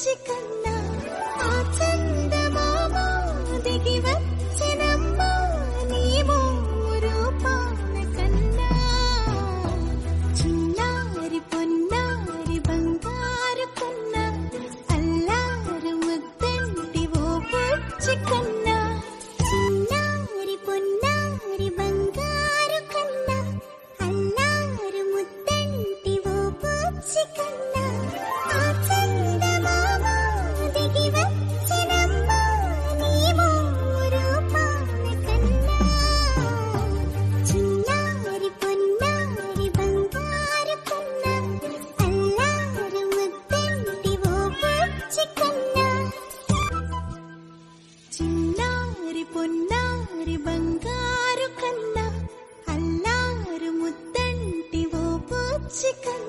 చికన్నా ఆ చందమామ దిగి వచ్చినమ్మా నీ మోరు పాన కన్నా చిన్నారి పొన్నారి బంగారు కన్నా అల్లారు ముద్దంటి ఓ బుచ్చి కన్నా చిన్నారి పొన్నారి బంగారు కన్నా అల్లారు ముద్దంటి ఓ బుచ్చి కన్నా ఆ చందమామ దిగి వచ్చినమ్మా నీ మోరు పాన కన్నా చిన్నారి పొన్నారి బంగారు కన్నా అల్లారు ముద్దంటి ఓ బుచ్చి కన్నా చిన్నారి పొన్నారి బంగారు కన్నా అల్లారు ముద్దంటి ఓ బుచ్చి కన్నా